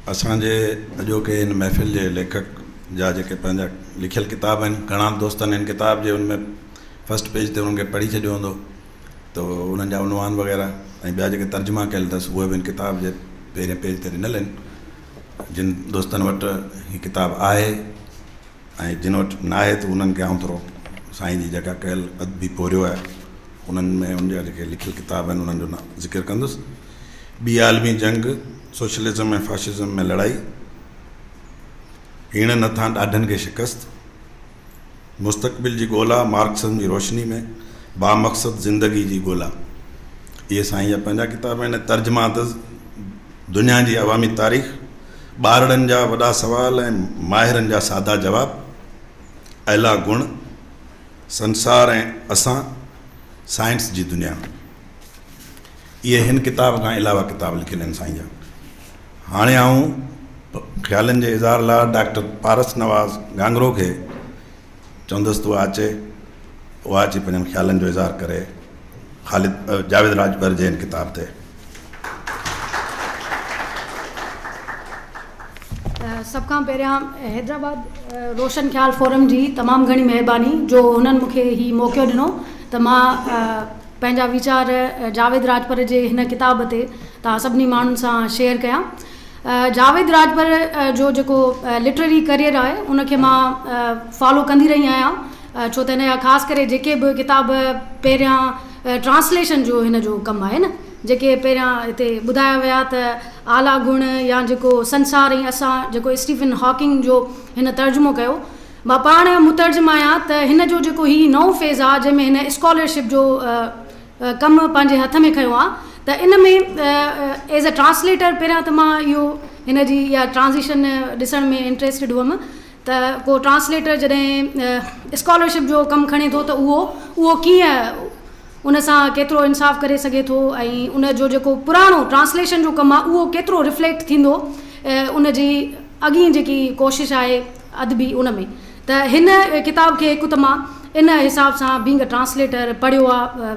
असांजे अॼोके हिन महफ़िल जे लेखक जा जेके पंहिंजा लिखियल किताब आहिनि, घणा दोस्तनि हिन किताब जे उनमें फर्स्ट पेज ते उन्हनि खे पढ़ी छॾियो हूंदो, त उन्हनि जा उनवान वग़ैरह ऐं ॿिया जेके तर्जुमा कयल अथसि उहे बि हिन किताब जे पहिरें पेज ते ॾिनल आहिनि। जिन दोस्तनि वटि हीअ किताब आहे ऐं जिन वटि न आहे त उन्हनि खे आउं थोरो साईं जी जेका कयल अदबी पोरियो आहे उन्हनि में उनजा जेके लिखियल किताब आहिनि उन्हनि जो ज़िक्र कंदुसि। ॿी आलमी जंग, सोशलिज़म ऐं फाशिज़म में लड़ाई, हीण नथा ॾाढनि खे शिकस्त, मुस्तक़बिल जी ॻोल्हा मार्क्सम जी रोशनी में, बामक़सद ज़िंदगी जी ॻोल्हा, इहे साईं जा पंहिंजा किताब आहिनि। तर्जुमा अथसि दुनिया जी अवामी तारीख़, ॿारड़नि जा वॾा सवाल ऐं माहिरनि जा सादा जवाब, अला गुण, संसार ऐं असां, साइंस जी दुनिया, इहे हिन किताब खां अलावा किताब लिखियल आहिनि साईं जा। हाणे आऊं ख़्यालनि जे इज़हार लाइ डॉक्टर पारस नवाज़ गांगरो खे चवंदुसि त उहा अची पंहिंजनि ख़्यालनि जो इज़हार करे ख़ालिद जावेद राजपर जे हिन किताब ते। सभ खां पहिरियां हैदराबाद रोशन ख़्याल फोरम जी तमामु घणी महिरबानी जो हुननि मूंखे हीउ मौक़ो ॾिनो त मां पंहिंजा वीचार जावेद राजपर जे हिन किताब ते तव्हां सभिनी माण्हुनि सां शेयर कयां। जावेद राजपर जो जेको लिटरेरी करियर आहे उनखे मां फॉलो कंदी रही आहियां, छो त हिन जा ख़ासि करे जेके बि किताब पहिरियां ट्रांसलेशन जो हिन जो कमु आहे न, जेके पहिरियां हिते ॿुधाया विया त आला गुण या जेको संसार ऐं असां जेको स्टीफन हॉकिंग जो हिन तर्जुमो कयो, मां पाण मुतर्जुम आहियां त हिन जो जेको हीउ नओं फेज़ आहे जंहिंमें हिन स्कॉलरशिप जो कमु पंहिंजे हथ में खयो आहे, त इन में एज़ अ ट्रांसलेटर पहिरियां त मां इहो हिन जी इहा ट्रांज़िशन ॾिसण में इंट्रस्टेड हुअमि त को ट्रांसलेटर जॾहिं स्कॉलरशिप जो कमु खणे थो त उहो कीअं उन सां केतिरो इंसाफ़ करे सघे थो ऐं उन जो जेको पुराणो ट्रांसलेशन जो कमु आहे उहो केतिरो रिफ्लेक्ट थींदो उन जी अॻी जेकी कोशिशि आहे अदबी उन में। त हिन किताब खे हिकु त मां इन हिसाब सां बीइंग अ ट्रांसलेटर पढ़ियो आहे।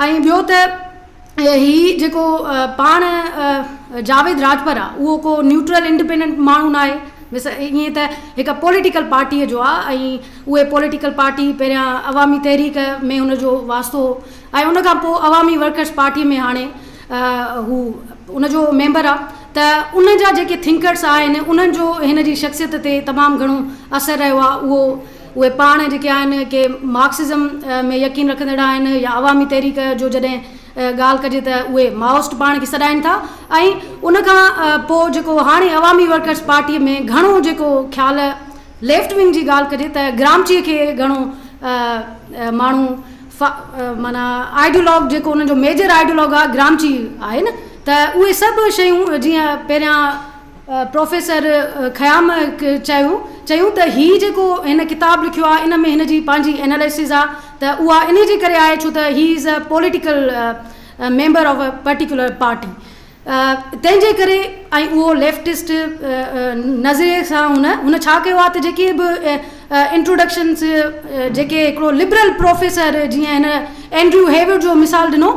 ऐं ॿियो त हीउ जेको पाण जावेद राजपर आहे उहो को न्यूट्रल इंडिपेंडेंट माण्हू न आहे, ईअं त हिकु पॉलिटिकल पार्टीअ जो आहे ऐं उहे पॉलिटिकल पार्टी पहिरियां अवामी तहरीक में हुनजो वास्तो हो ऐं उनखां पोइ अवामी वर्कर्स पार्टीअ में हाणे हू उनजो मेंबर आहे। त उन जा जेके थिंकर्स आहिनि उन्हनि जो हिन जी शख़्सियत ते तमामु घणो असरु रहियो आहे। उहे पाण जेके आहिनि के मार्क्सिज़म में यकीन रखंदड़ आहिनि या अवामी तहरीक जो जॾहिं ॻाल्हि कजे त उहे माओइस्ट पाण खे सॾाइनि था ऐं उनखां पोइ जेको हाणे अवामी वर्कर्स पार्टीअ में घणो जेको ख़्याल लेफ्ट विंग जी ॻाल्हि कजे त ग्रामचीअ खे घणो माण्हू माना आइडियोलॉग जेको उन्हनि जो मेजर आइडियोलॉग आहे ग्रामची आहे न, त उहे सभु शयूं जीअं पहिरियां प्रोफेसर ख़याम चयूं त हीउ जेको हिन किताब लिखियो आहे इन में हिन जी पंहिंजी एनालिसिस आहे त उहा इन जे करे आहे छो त he is a political member of a particular party, तंहिंजे करे ऐं उहो लेफ्टिस्ट नज़रिए सां हुन छा कयो आहे त जेके बि इंट्रोडक्शन्स जेके हिकिड़ो लिबरल प्रोफेसर जीअं हिन एंड्रू हेवर जो मिसाल ॾिनो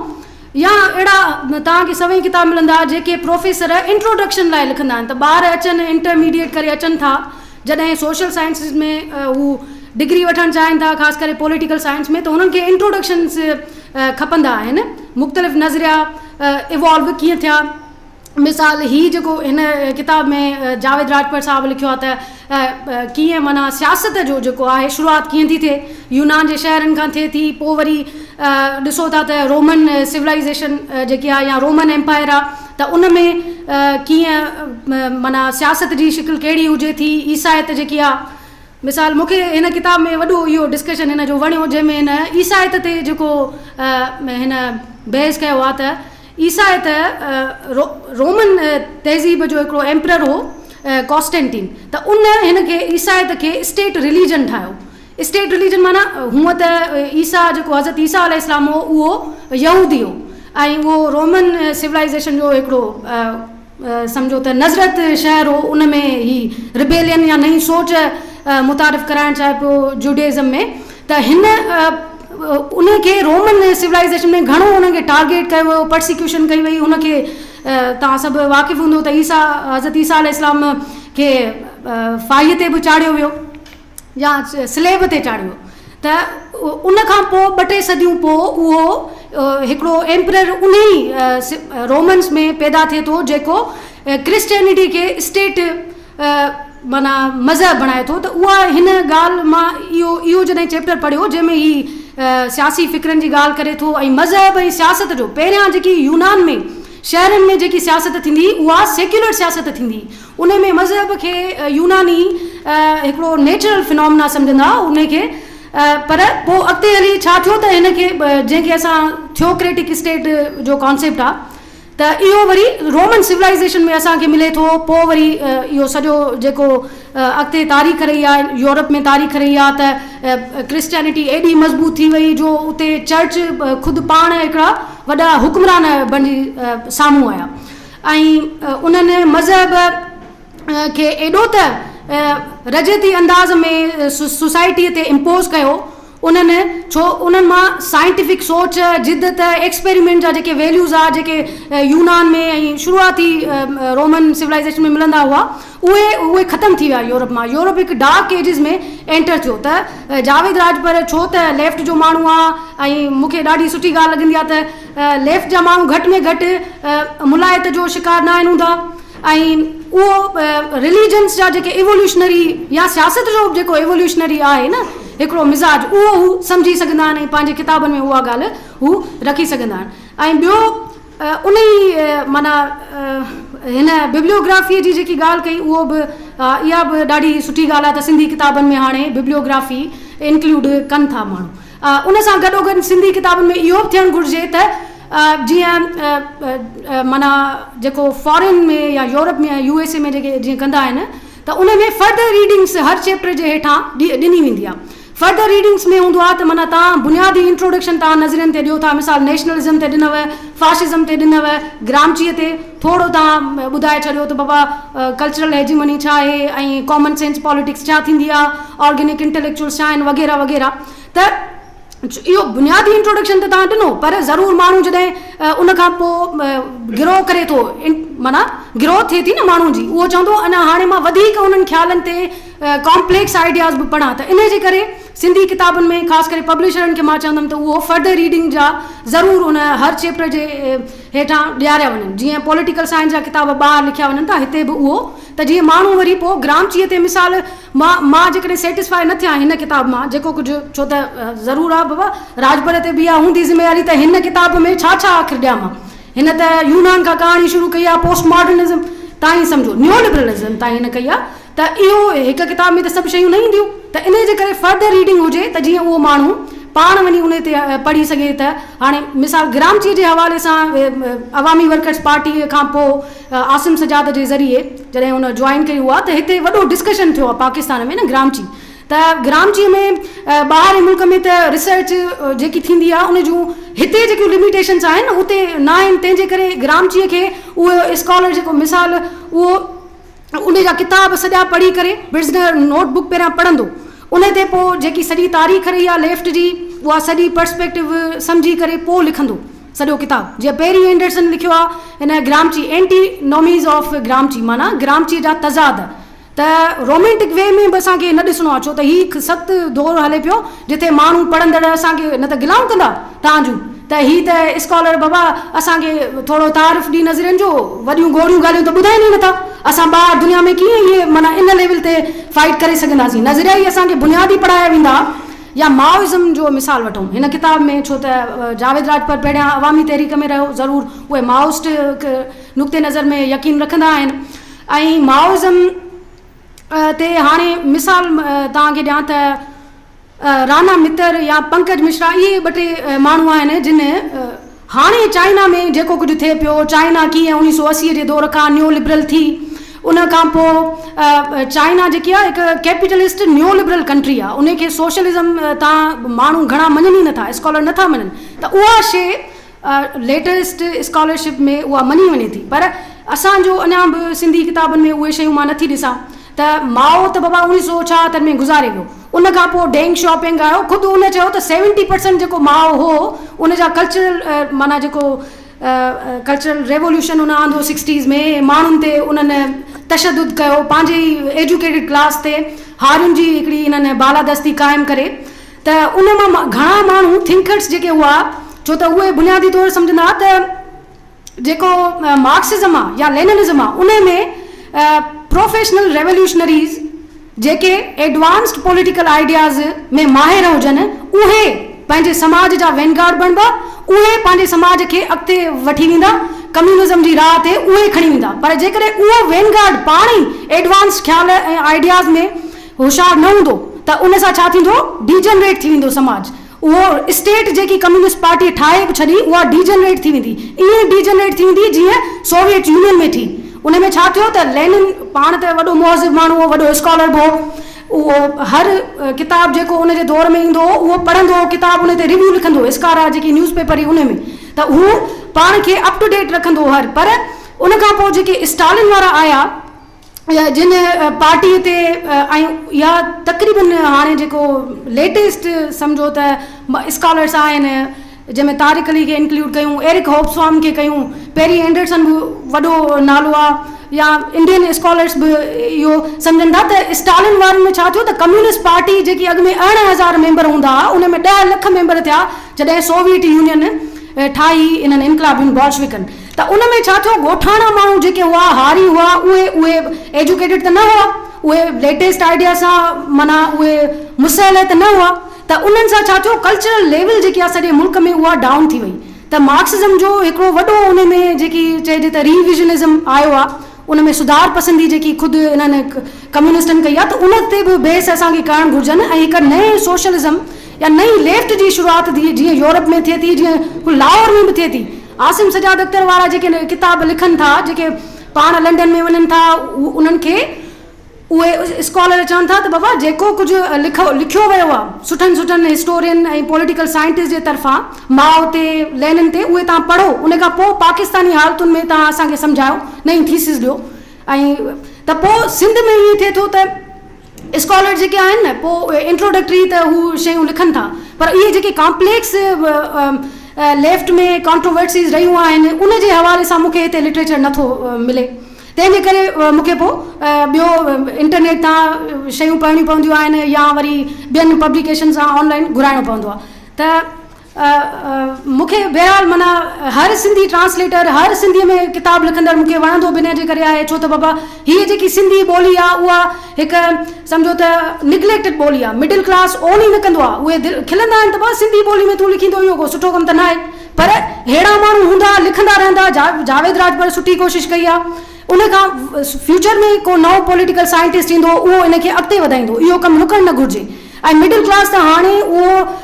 या अहिड़ा तव्हांखे सभई किताब मिलंदा जेके प्रोफेसर इंट्रोडक्शन लाइ लिखंदा आहिनि त ॿार अचनि इंटरमीडिएट करे अचनि था, जॾहिं सोशल साइंसिस में हू डिग्री वठणु चाहिनि था ख़ासि करे पॉलिटिकल साइंस में, त हुननि खे इंट्रोडक्शन्स खपंदा आहिनि, मुख़्तलिफ़ नज़रिया इवॉल्व कीअं थिया। मिसाल ही जेको हिन किताब में जावेद राजपर साहब लिखियो आहे त कीअं माना सियासत जो जेको आहे शुरूआति कीअं थी थिए, यूनान जे शहरनि खां थिए थी, पोइ वरी ॾिसो था त रोमन सिविलाइज़ेशन जेकी आहे या रोमन एम्पायर आहे त उन में कीअं माना सियासत जी शिकिल कहिड़ी हुजे थी, ईसाइत जेकी आहे मिसाल मूंखे हिन किताब में वॾो इहो डिस्कशन हिन जो वणियो जंहिंमें हिन ईसाइत ते जेको हिन बहस कयो आहे त ईसाइत रोमन तहज़ीब जो हिकिड़ो एम्परर हो कॉन्स्टेंटीन, त उन हिन खे ईसाइत खे स्टेट रिलीजन ठाहियो। स्टेट रिलीजन माना हूअं त ईसा जेको हज़रत ईसा अलैहिस्सलाम हो उहो यहूदी हो ऐं उहो रोमन सिविलाइज़ेशन जो हिकिड़ो सम्झो त नज़रत शहर हो, उन में ही रिबेलियन या नई सोच मुतारिफ़ कराइणु चाहे पियो जुडेज़म में, त हिन उनखे रोमन सिविलाइज़ेशन में घणो उनखे टारगेट कयो वियो, परसिक्यूशन कई वई, उनखे तव्हां सभु वाक़िफ़ हूंदो त हज़रत ईसा अलैहिस्सलाम खे फाईअ ते बि चाढ़ियो वियो या स्लेब ते चाढ़ियो, त उन खां पोइ 2-टे सदियूं पोइ उहो हिकिड़ो एम्परर उन ई रोमन्स में पैदा थिए थो जेको क्रिश्चियनिटी खे स्टेट माना मज़हब बणाए थो। त उहा हिन ॻाल्हि मां इहो जॾहिं चैप्टर पढ़ियो जंहिंमें ही सियासी फ़िक्रनि जी ॻाल्हि करे थो ऐं मज़हब ऐं सियासत जो, पहिरियां जेकी यूनान में शहरनि में जेकी सियासत थींदी उहा सेक्युलर सियासत थींदी, उन में मज़हब खे यूनानी हिकिड़ो नेचुरल फिनोमिना सम्झंदा उनखे, पर पोइ अॻिते हली छा थियो त हिनखे जंहिंखे असां थियोक्रेटिक स्टेट जो कॉन्सेप्ट आहे त इहो वरी रोमन सिविलाइज़ेशन में असांखे मिले थो। पोइ वरी इहो सॼो जेको अॻिते तारीख़ रही आहे यूरोप में तारीख़ रही आहे त क्रिश्चियनिटी एॾी मज़बूत थी वई जो उते चर्च ख़ुदि पाण हिकिड़ा वॾा हुक्मरान बणी साम्हूं आया ऐं उन्हनि मज़हब खे एॾो त रजती अंदाज़ में सोसाइटीअ ते इम्पोज़ कयो उन्हनि, छो उन्हनि मां साइंटिफिक सोच जिद्दत एक्सपेरिमेंट जा जेके वैल्यूज़ आहे जेके यूनान में ऐं शुरूआती रोमन सिविलाइज़ेशन में मिलंदा हुआ उहे ख़तमु थी विया यूरोप मां। यूरोप हिकु डार्क एजिस में एंटर थियो त जावेद राजपर छो त लेफ्ट जो माण्हू आहे ऐं मूंखे ॾाढी सुठी ॻाल्हि लॻंदी आहे त लेफ्ट जा माण्हू घटि में घटि मुलायत जो शिकार न आहिनि हूंदा ऐं उहो रिलीजन्स जा जेके इवोल्यूशनरी या सियासत जो जेको इवोल्यूशनरी आहे न हिकिड़ो मिज़ाज उहो हू सम्झी सघंदा आहिनि ऐं पंहिंजे किताबनि में उहा ॻाल्हि हू रखी सघंदा आहिनि। ऐं ॿियो उन ई माना हिन बिब्लियोग्राफीअ जी जेकी ॻाल्हि कई उहो बि इहा बि ॾाढी सुठी ॻाल्हि आहे त सिंधी किताबनि में हाणे बिब्लियोग्राफी इंक्लूड कनि था माण्हू। उन सां गॾोगॾु सिंधी किताबनि में इहो बि थियणु घुरिजे त जीअं माना जेको फॉरेन में या यूरोप में या USA में जेके जीअं कंदा आहिनि त उन में फर्दर रीडिंग्स हर चैप्टर जे हेठां ॾिनी वेंदी आहे। फर्दर रीडिंग्स में हूंदो आहे त माना तव्हां बुनियादी इंट्रोडक्शन तव्हां नज़रियनि ते ॾियो था, मिसाल नेशनलिज़म ते ॾिनव, फाशिज़म ते ॾिनव, ग्रामचीअ ते थोरो तव्हां ॿुधाए छॾियो त बाबा कल्चरल हेजिमनी छा आहे ऐं कॉमन सेंस पॉलिटिक्स छा थींदी आहे, ऑर्गेनिक इंटेलेक्चुअल्स छा आहिनि वग़ैरह वग़ैरह। त इहो बुनियादी इंट्रोडक्शन त तव्हां ॾिनो, पर ज़रूरु माण्हू जॾहिं उन खां पोइ गिरो करे थो माना गिरो थिए थी न माण्हू जी, उहो चवंदो अञा हाणे मां वधीक उन्हनि ख़्यालनि ते कॉम्प्लेक्स आइडियाज़ बि पढ़ां। त इन जे करे सिंधी किताबनि में ख़ासि करे पब्लिशरनि खे मां चवंदमि त उहो फर्दर रीडिंग जा ज़रूरु उन हर चैप्टर जे हेठां ॾियारिया वञनि। जीअं पॉलिटिकल साइंस जा किताब ॿाहिरि लिखिया वञनि था हिते बि उहो, त जीअं माण्हू वरी पोइ ग्रामचीअ ते मिसाल मां जेकॾहिं सेटिस्फाई न थियां हिन किताब मां जेको कुझु, छो त ज़रूरु आहे बाबा राजपर ते बि आहे हूंदी ज़िम्मेवारी त हिन किताब में छा छा आख़िर ॾियां मां। हिन त यूनान खां कहाणी शुरू कई आहे, पोस्ट मॉडर्निज़म ताईं सम्झो न्यू लिबरलिज़म ताईं हिन कई आहे, त इहो हिकु किताब में त सभु शयूं न ईंदियूं। त इन जे करे फर्दर रीडिंग हुजे त जीअं उहो माण्हू पाण वञी उन ते पढ़ी सघे। त हाणे मिसाल ग्रामचीअ जे हवाले सां अवामी वर्कर्स पार्टीअ खां पोइ आसिम सजाद जे ज़रिए जॾहिं हुन जॉइन कयो आहे त हिते वॾो डिस्कशन थियो आहे पाकिस्तान में न ग्रामची। त ग्रामचीअ में ॿाहिरि मुल्क में त रिसर्च जेकी थींदी आहे उन जूं हिते जेकियूं लिमिटेशन्स आहिनि उते न आहिनि, तंहिंजे करे ग्रामचीअ खे उहो स्कॉलर जेको मिसाल उहो उन जा किताब सॼा पढ़ी करे बिज़नर नोटबुक पहिरियां पढ़ंदो, उन ते पोइ जेकी सॼी तारीख़ रही आहे लेफ्ट जी उहा सॼी पर्सपेक्टिव सम्झी करे पोइ लिखंदो सॼो किताब। जीअं पेरी एंडरसन लिखियो आहे हिन ग्रामची एंटीनॉमीज़ ऑफ ग्रामची, माना ग्रामची जा तज़ाद। त रोमेंटिक वे में बि असांखे न ॾिसणो आहे, छो त हीउ सख़्तु दौरु हले पियो जिथे माण्हू पढ़ंदड़ असांखे न त गिलाऊं कंदा तव्हांजूं, त हीअ त स्कॉलर बाबा असांखे थोरो तारीफ़ ॾी नज़रनि जो, वॾियूं गोड़ियूं ॻाल्हियूं त ॿुधाइनि ई नथा। असां ॿाहिरि दुनिया में कीअं इहे माना इन लेवल ते फाइट करे सघंदासीं। नज़रिया ई असांखे बुनियादी पढ़ाया वेंदा। या माओइज़म जो मिसाल वठूं हिन किताब में, छो त जावेद राजपर पहिरियां अवामी तहरीक में रहियो, ज़रूरु उहे माओइस्ट नुक़्ते नज़र में यकीन रखंदा आहिनि। ऐं माओइज़म ते हाणे मिसाल तव्हांखे ॾियां त राणा मित्तर या पंकज मिश्रा इहे ॿ टे माण्हू आहिनि जिन हाणे चाइना में जेको कुझु थिए पियो, चाइना कीअं 1980 जे दौर खां न्यू लिबरल थी, उन खां पोइ चाइना जेकी आहे हिकु कैपिटलिस्ट न्यू लिबरल कंट्री आहे, उनखे सोशलिज़म तव्हां माण्हू घणा मञनि ई नथा, स्कॉलर नथा मञनि। त उहा शइ लेटेस्ट स्कॉलरशिप में उहा मञी वञे थी, पर असांजो अञा बि सिंधी किताबनि में उहे शयूं मां नथी ॾिसां। त माओ त बाबा 1976 में गुज़ारे वियो, उन खां पोइ डेंग शॉपिंग आयो, ख़ुदि उन चयो त 70% जेको माओ हो उन जा कल्चरल माना जेको कल्चरल रेवोल्यूशन उन आंदो 60s में, माण्हुनि ते उन्हनि तशदुद कयो, पंहिंजे ई एजुकेटेड क्लास ते हारियुनि जी हिकिड़ी इन्हनि बालादस्ती क़ाइमु करे, त उन मां घणा माण्हू थिंकर्स जेके हुआ, छो त उहे बुनियादी तौरु सम्झंदा त जेको मार्क्सिज़म आहे या लेनिनिज़म आहे उन में प्रोफेशनल रेवोल्यूशनरीज़ जेके एडवांस्ड पॉलिटिकल आइडियाज़ में माहिर हुजनि उहे पंहिंजे समाज जा वेनगार्ड बणिबा, उहे पंहिंजे समाज खे अॻिते वठी वेंदा, कम्युनिज़म जी राह ते उहे खणी वेंदा। पर जेकॾहिं उहो वेनगार्ड पाण ई एडवांस ख़्याल ऐं आइडियाज़ में होशियारु न हूंदो त उन सां छा थींदो, डीजनरेट थी वेंदो समाज। उहो स्टेट जेकी कम्युनिस्ट पार्टी ठाहे छॾी उहा डीजनरेट थी वेंदी, ईअं डीजनरेट थी वेंदी जीअं सोवियत यूनियन में थी। उन में छा थियो त लेनिन पाण त वॾो मुहज़िब माण्हू हो, वॾो स्कॉलर बि हो, उहो हर किताब जेको उन जे दौर में ईंदो हो उहो पढ़ंदो हो, किताब उन ते रिव्यू लिखंदो, इस्कारा जेकी न्यूज़पेपर हुई उन में, त उहो पाण खे अप टू डेट रखंदो हो हर। पर उन खां पोइ जेके स्टालिन वारा आया जिन पार्टीअ ते ऐं या तक़रीबन हाणे जेको लेटेस्ट सम्झो त स्कॉलर्स आहिनि जंहिंमें तारिक अली खे इंक्लूड कयूं, एरिक होप्सवाम खे कयूं, पेरी एंडरसन बि वॾो नालो आहे, या इंडियन स्कॉलर्स बि इहो सम्झनि था त स्टालिन वारनि में छा थियो त कम्युनिस्ट पार्टी जेकी अॻु में 11,000 मेंबर हूंदा हुआ उन में 10 लख मेंबर थिया जॾहिं सोवियत यूनियन ठाही इन्हनि इनकलाबियुनि बॉल्शविकनि। त उन में छा थियो, ॻोठाणा माण्हू जेके हुआ, हारी हुआ, उहे एजुकेटेड त न हुआ, उहे लेटेस्ट आइडिया सां माना उहे मुसहल त न हुआ, त उन्हनि सां छा थियो, कल्चरल लेवल जेकी आहे सॼे मुल्क में उहा डाउन थी वई। त मार्क्सिज़म जो हिकिड़ो वॾो उन में जेकी चइजे त रिविजनिज़म आयो आहे, उन में सुधार पसंदी जेकी ख़ुदि इन्हनि कम्युनिस्टनि कई आहे, त उन ते बि बेस असांखे करणु घुरिजनि ऐं हिकु नए सोशलिज़म या नई लेफ्ट जी शुरूआति थी, जीअं यूरोप में थिए थी, जीअं लाहौर में बि थिए थी। आसिम सजाद अख्तर वारा जेके किताब लिखनि था, जेके पाण लंडन में वञनि था, उन्हनि खे उहे स्कॉलर चवनि था त बाबा जेको कुझु लिखियो वियो आहे सुठनि सुठनि हिस्टोरियन ऐं पॉलिटिकल साइंटिस्ट जे तरफ़ां माओ ते लेनिन ते, उहे तव्हां पढ़ो, उन खां पोइ पाकिस्तानी हालतुनि में तव्हां असांखे सम्झायो, नई थीसिस ॾियो। ऐं त पोइ सिंध में ईअं थिए थो त स्कॉलर जेके आहिनि न पोइ इंट्रोडक्टरी त हू शयूं लिखनि था, पर इहे जेके कॉम्प्लेक्स लेफ्ट में कॉन्ट्रोवर्सीज़ रहियूं आहिनि उन जे हवाले सां मूंखे हिते लिटरेचर नथो मिले। तंहिंजे करे मूंखे पोइ ॿियो इंटरनेट तां शयूं पढ़णियूं पवंदियूं आहिनि या वरी ॿियनि पब्लिकेशन सां ऑनलाइन घुराइणो पवंदो आहे। त मूंखे बहरहाल माना हर सिंधी ट्रांसलेटर, हर सिंधीअ में किताब लिखंदड़ मूंखे वणंदो बि इन जे करे आहे, छो त बाबा हीअ जेकी सिंधी ॿोली आहे उहा हिकु सम्झो त निग्लेक्टेड ॿोली आहे, मिडिल क्लास ओन ई न कंदो आहे, उहे खिलंदा आहिनि त बसि सिंधी ॿोली में तूं लिखींदो, इहो को सुठो कमु त न आहे। पर अहिड़ा माण्हू हूंदा लिखंदा रहंदा, जावेद राजभर सुठी कोशिशि कई आहे, उन खां फ्यूचर में को नओं पॉलिटिकल साइंटिस्ट ईंदो उहो इन खे अॻिते वधाईंदो, इहो कमु न करणु न घुरिजे। ऐं मिडिल क्लास त हाणे उहो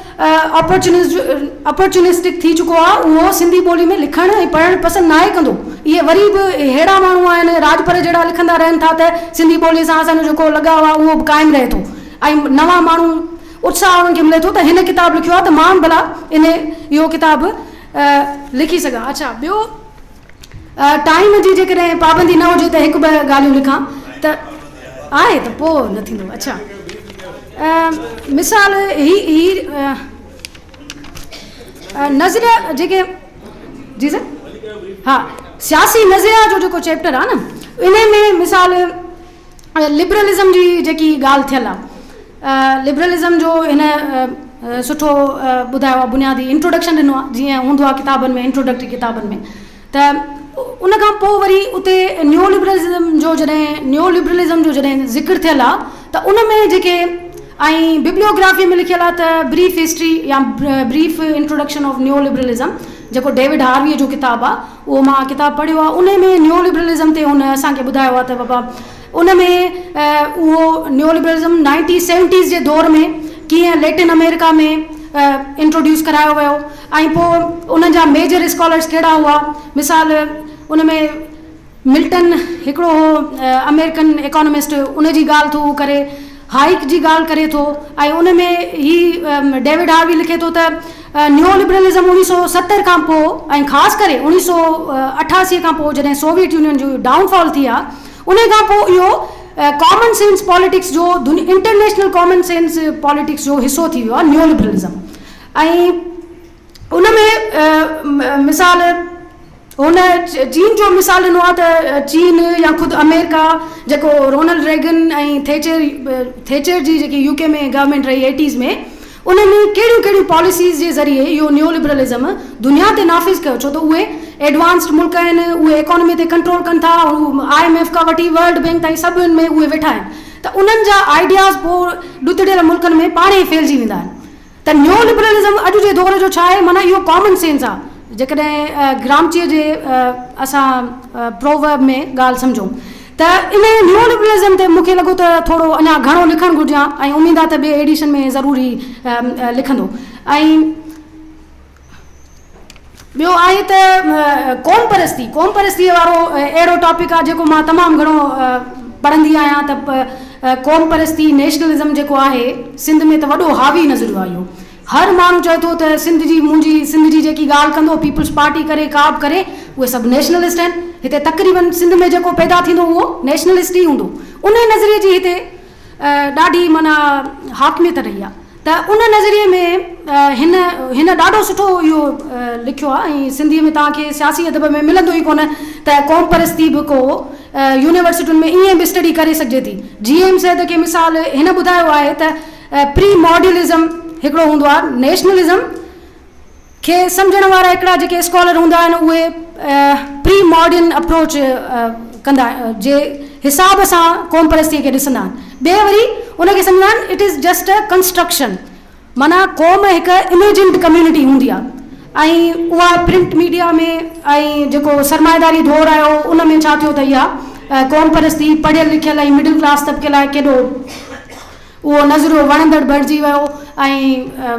अपॉर्चुनिस्टिक थी चुको आहे, उहो सिंधी ॿोली में लिखणु ऐं पढ़णु पसंदि न आहे कंदो। इहे वरी बि अहिड़ा माण्हू आहिनि राजपर जहिड़ा लिखंदा रहनि था त सिंधी ॿोलीअ सां असांजो जेको लगाव आहे उहो बि क़ाइमु रहे थो, ऐं नवां माण्हू उत्साह उन्हनि खे मिले थो त हिन किताबु लिखियो आहे त मां भला इहो किताबु लिखी सघां। अच्छा, ॿियो टाइम जी जेकॾहिं पाबंदी न हुजे त हिकु ॿ ॻाल्हियूं लिखां त आहे त पोइ न थींदो। अच्छा, मिसाल ही नज़रिया जेके जी सर, हा, सियासी नज़रिया जो जेको चैप्टर आहे न इन में मिसाल लिबरलिज़म जी जेकी ॻाल्हि थियल आहे, लिबरलिज़म जो हिन सुठो ॿुधायो आहे, बुनियादी इंट्रोडक्शन ॾिनो आहे जीअं हूंदो आहे किताबनि में, इंट्रोडक्टरी किताबनि में। त उन खां पोइ वरी उते न्यू लिबरलिज़म जो जॾहिं ज़िक्र थियल आहे त उन में जेके ऐं बिब्लियोग्राफी में लिखियल आहे त ब्रीफ हिस्ट्री या brief introduction of new liberalism जेको डेविड हार्वीअ जो किताबु आहे, उहो मां किताबु पढ़ियो आहे। उन में न्यू लिबरलिज़म ते हुन असांखे ॿुधायो आहे त बाबा उन में उहो न्यू लिबरलिज़म 1970s जे दौर में कीअं लैटिन अमेरिका में इंट्रोड्यूस करायो वियो, ऐं पोइ उन जा मेजर स्कॉलर्स कहिड़ा हुआ। मिसाल उन में मिल्टन हिकिड़ो अमेरिकन इकोनॉमिस्ट, उन जी ॻाल्हि थो करे, हाइक जी ॻाल्हि करे थो, ऐं उन में ही डेविड हार्वी लिखे थो त न्यू लिबरलिज़म 1970 खां पोइ ऐं ख़ासि करे 1988 खां पोइ जॾहिं सोवियत यूनियन जो डाउनफॉल थी आहे, उन खां पोइ इहो कॉमन सेंस पॉलिटिक्स जो इंटरनेशनल कॉमन सेंस पॉलिटिक्स जो हिसो थी वियो आहे न्यू लिबरलिज़म। ऐं उन में मिसाल हुन चीन जो मिसाल ॾिनो आहे त चीन या ख़ुदि अमेरिका जेको रोनाल्ड रेगन ऐं थेचर जी जेकी यूके में गवर्नमेंट रही 80s में उन्हनि कहिड़ियूं कहिड़ियूं पॉलिसीज़ जे ज़रिए इहो न्यू लिबरलिज़म दुनिया ते नाफ़िज़ कयो, छो त उहे एडवांस्ड मुल्क आहिनि, उहे इकोनॉमी ते कंट्रोल कनि था, IMF खां वठी वर्ल्ड बैंक ताईं सभिनि में उहे वेठा आहिनि, त उन्हनि जा आइडियाज़ पोइ ॾुतड़ियल मुल्कनि में पाणे ई फैलिजी वेंदा आहिनि। त न्यू लिबरलिज़म अॼु जे दौर जो छा आहे, माना इहो कॉमन सेंस आहे। जेकॾहिं ग्रामचीअ जे असां प्रोवर्ब में ॻाल्हि सम्झूं त इन न्यू लिबरलिज़म ते मूंखे लॻो त थोरो अञा घणो लिखणु घुरिजे ऐं उमेद आहे त ॿिए एडिशन में ज़रूरी लिखंदो। ऐं ॿियो आहे त क़ौम परस्तीअ वारो अहिड़ो टॉपिक आहे जेको मां तमामु घणो पढ़ंदी आहियां। त क़ौम परस्ती नेशनलिज़म जेको आहे सिंध में त वॾो हावी नज़रियो आहे। इहो हर माण्हू चए थो त सिंध जी जेकी ॻाल्हि कंदो पीपल्स पार्टी करे का बि करे उहे सभु नेशनलिस्ट आहिनि। हिते तक़रीबन सिंध में जेको पैदा थींदो उहो नेशनलिस्ट ई हूंदो। उन नज़रिए जी हिते ॾाढी माना हाकमियत रही आहे। त उन नज़रिए में हिन ॾाढो सुठो इहो लिखियो आहे ऐं सिंधीअ में तव्हांखे सियासी अदब में मिलंदो ई कोन त क़ौम परस्ती बि को यूनिवर्सिटियुनि में ईअं बि स्टडी करे सघिजे थी। GM सैद खे मिसाल हिन ॿुधायो आहे त प्री मॉड्यूलिज़म हिकिड़ो हूंदो आहे, नेशनलिज़म खे सम्झण वारा हिकिड़ा जेके स्कॉलर हूंदा आहिनि उहे प्री मॉडर्न अप्रोच कंदा जे हिसाब सां क़ौम परस्तीअ खे ॾिसंदा आहिनि। ॿिए वरी उनखे सम्झंदा आहिनि it is just a construction, माना क़ौम हिकु इमेजिन्ड कम्यूनिटी हूंदी आहे ऐं उहा प्रिंट मीडिया में ऐं जेको सरमाएदारी दौर आयो उन में छा थियो त इहा क़ौम परस्ती पढ़ियल लिखियल ऐं मिडिल क्लास तबिके लाइ केॾो उहो नज़रियो वणंदड़ बणिजी वियो। ऐं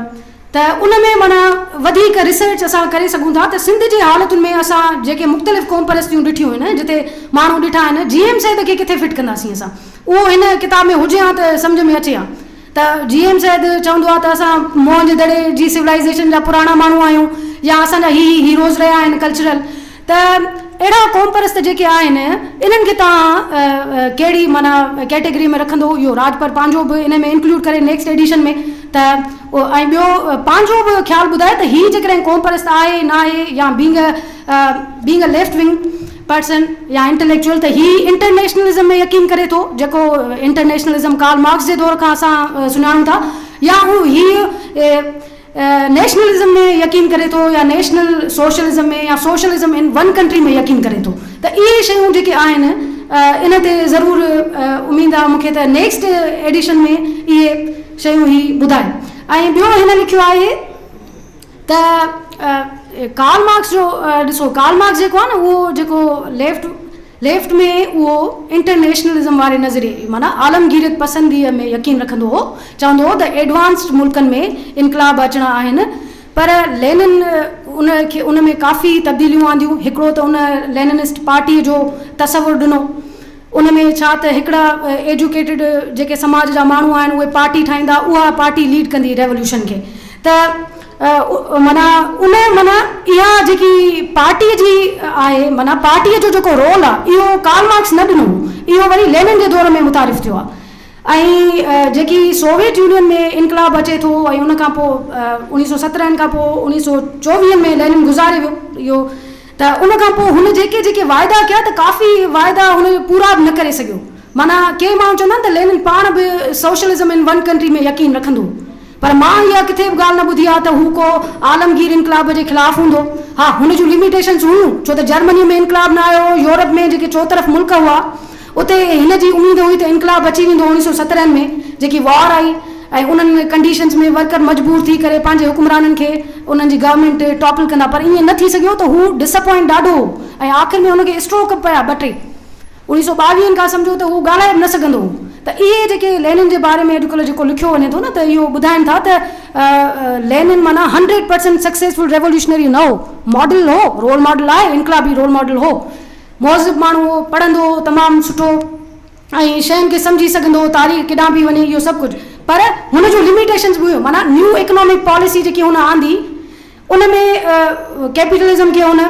त उन में माना वधीक रिसर्च असां करे सघूं था। त सिंध जी हालतुनि में असां जेके मुख़्तलिफ़ क़ौम परस्तियूं ॾिठियूं आहिनि जिते माण्हू ॾिठा आहिनि GM सैद खे किथे फिट कंदासीं असां, उहो हिन किताब में हुजे हा त सम्झ में अचे हा। त GM सैद चवंदो आहे त असां मोहन दड़े जी सिविलाइज़ेशन जा पुराणा माण्हू आहियूं या असांजा हीरोज़ रहिया आहिनि कल्चरल। त अहिड़ा क़ौम परस्त जेके आहिनि इन्हनि खे तव्हां कहिड़ी माना कैटेगरी में रखंदो, इहो राजपर पंहिंजो बि इन में इंक्लूड करे नेक्स्ट एडिशन में। त ऐं ॿियो पंहिंजो बि ख़्यालु ॿुधाए त हीअ जेकॾहिं क़ौम परस्त आहे न आहे या being a left wing person या इंटेलेक्चुअल त हीअ इंटरनेशनलिज़म में यकीन करे थो, जेको इंटरनेशनलिज़म कार्ल मार्क्स जे दौर खां असां सुञाणूं था, या हीअ नेशनलिज़म में यकीन करे थो या नेशनल सोशलिज़म में या सोशलिज़म इन वन कंट्री में यकीन करे थो। त इहे शयूं जेके आहिनि इन ते ज़रूरु उमेद आहे मूंखे त नेक्स्ट एडिशन में इहे शयूं ई ॿुधाए। ऐं ॿियो हिन लिखियो आहे त कार्ल मार्क्स जो ॾिसो, कार्ल मार्क्स जेको आहे न उहो जेको लेफ्ट में उहो इंटरनेशनलिज़म वारे नज़रिए माना आलमगीरियत पसंदीअ में यकीन रखंदो हो, चवंदो हो त एडवांस्ड मुल्कनि में इनकलाब अचणा आहिनि। पर लेनिन उन में काफ़ी तब्दीलियूं आंदियूं। हिकिड़ो त उन लेनिनिस्ट पार्टीअ जो तसवुरु ॾिनो, उन में छा त हिकिड़ा एजुकेटेड जेके समाज जा माण्हू आहिनि उहे पार्टी ठाहींदा, उहा पार्टी लीड कंदी रेवोल्यूशन खे। त माना इहा जेकी पार्टीअ जी आहे माना पार्टीअ जो जेको रोल आहे इहो कार्ल मार्क्स न ॾिनो, इहो वरी लेनिन जे दौर में मुतारिफ़ थियो आहे। ऐं जेकी सोवियत यूनियन में इनकलाब अचे थो ऐं उन खां पोइ 1917 खां पोइ 1924 में लेनिन गुज़ारे वियो इहो, त उन खां पोइ हुन जेके वाइदा कया त काफ़ी वाइदा हुन पूरा बि न करे सघियो। माना के माण्हू चवंदा आहिनि त लेनिन पाण बि सोशलिज़म इन वन कंट्री में यकीन रखंदो, पर मां इहा किथे बि ॻाल्हि न ॿुधी आहे त हू को आलमगीर इनकलाब जे ख़िलाफ़ु हूंदो। हा, हुन जूं लिमिटेशन्स हुयूं, छो त जर्मनी में इनकलाब न आयो, यूरोप में जेके चौतरफ़ मुल्क हुआ उते हिन जी उमेद हुई त इनकलाब अची वेंदो 1917 में जेकी वॉर आई ऐं उन्हनि कंडीशन्स में वर्कर मजबूर थी करे पंहिंजे हुकुमराननि खे उन्हनि जी गवर्नमेंट टॉपल कंदा, पर ईअं न थी सघियो त हू डिसअपॉइंट ॾाढो हो ऐं आख़िर में हुनखे स्ट्रोक पिया 1922 खां सम्झो त हू ॻाल्हाए बि न सघंदो हो। त इहे जेके लेनिन जे बारे में अॼुकल्ह जेको लिखियो वञे थो न त इहो ॿुधाइनि था त लेनिन माना 100% सक्सेसफुल रेवोल्यूशनरी न हो, मॉडल हो, रोल मॉडल आहे, इनकलाबी रोल मॉडल हो, मौज़िब माण्हू हो, पढ़ंदो हो तमामु सुठो ऐं शयुनि खे सम्झी सघंदो हो, तारीख़ केॾां बि वञे इहो सभु कुझु, पर हुन जो लिमिटेशन्स बि हुयो। माना न्यू इकोनॉमिक पॉलिसी जेकी हुन आंदी उन में कैपिटलिज़म खे हुन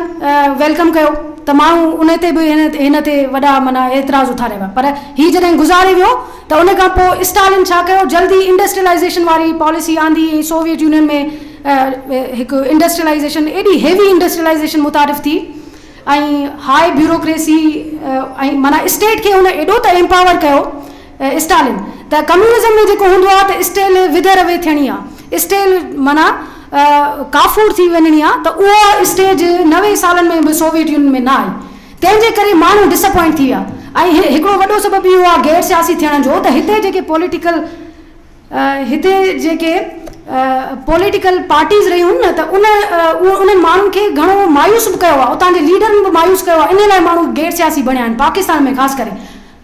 वेलकम कयो त माण्हू उन ते बि हिन ते वॾा माना एतिराज़ उथारे विया। पर हीअ जॾहिं गुज़ारे वियो त उन खां पोइ स्टालिन छा कयो, जल्दी इंडस्ट्रियलाइज़ेशन वारी पॉलिसी आंदी। सोवियत यूनियन में हिकु इंडस्ट्रियलाइज़ेशन एॾी हेवी इंडस्ट्रियलाइज़ेशन मुतारिफ़ थी ऐं हाई ब्यूरोक्रेसी ऐं माना स्टेट खे हुन एॾो त एम्पावर कयो स्टालिन त कम्युनिज़म में जेको हूंदो आहे त स्टेल विधे रवे थियणी आहे, स्टेल माना काफ़ूर थी वञणी आहे, त उहा स्टेज 90 सालनि में बि सोवियत यूनियन में न आई, तंहिंजे करे माण्हू डिसअपॉइंट थी विया। ऐं हिकिड़ो वॾो सबबु इहो आहे गैर सियासी थियण जो, त हिते जेके पॉलिटिकल पार्टीज़ रहियूं न त उन्हनि माण्हुनि खे घणो मायूस बि कयो आहे, उतां जे लीडरनि बि मायूस कयो आहे, इन लाइ माण्हू गैर सियासी बणिया आहिनि। पाकिस्तान में ख़ासि करे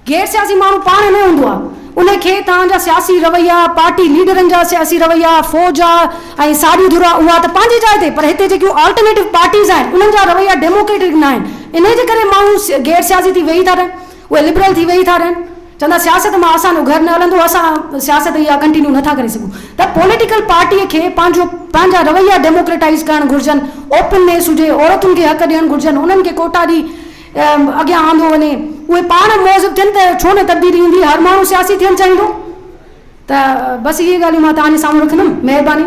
गैर सियासी माण्हू पाण न हूंदो आहे, उनखे तव्हांजा सियासी रवैया, पार्टी लीडरनि जा सियासी रवैया, फ़ौज आहे ऐं साॻी धुरा उहा त पंहिंजी जाइ ते, पर हिते जेकियूं ऑल्टरनेटिव पार्टीज़ आहिनि उन्हनि जा रवैया डेमोक्रेटिक न आहिनि, इन जे करे माण्हू गैर सियासी थी वेही था रहनि, उहे लिबरल थी वेही था रहनि, चवंदा सियासत मां असांजो घर न हलंदो, असां सियासत इहा कंटिन्यू नथा करे सघूं। त पॉलिटिकल पार्टीअ खे पंहिंजा रवैया डेमोक्रेटाइज़ करणु घुरिजनि, ओपननेस हुजे, औरतुनि खे हक़ ॾियणु घुरिजनि, उन्हनि खे कोटा ॾी अॻियां आंदो वञे, उहे पाण मौज़ थियनि त छो न तब्दीली ईंदी, हर माण्हू सियासी थियणु चाहींदो। त बसि इहे ॻाल्हियूं मां तव्हांजे साम्हूं रखंदमि, महिरबानी।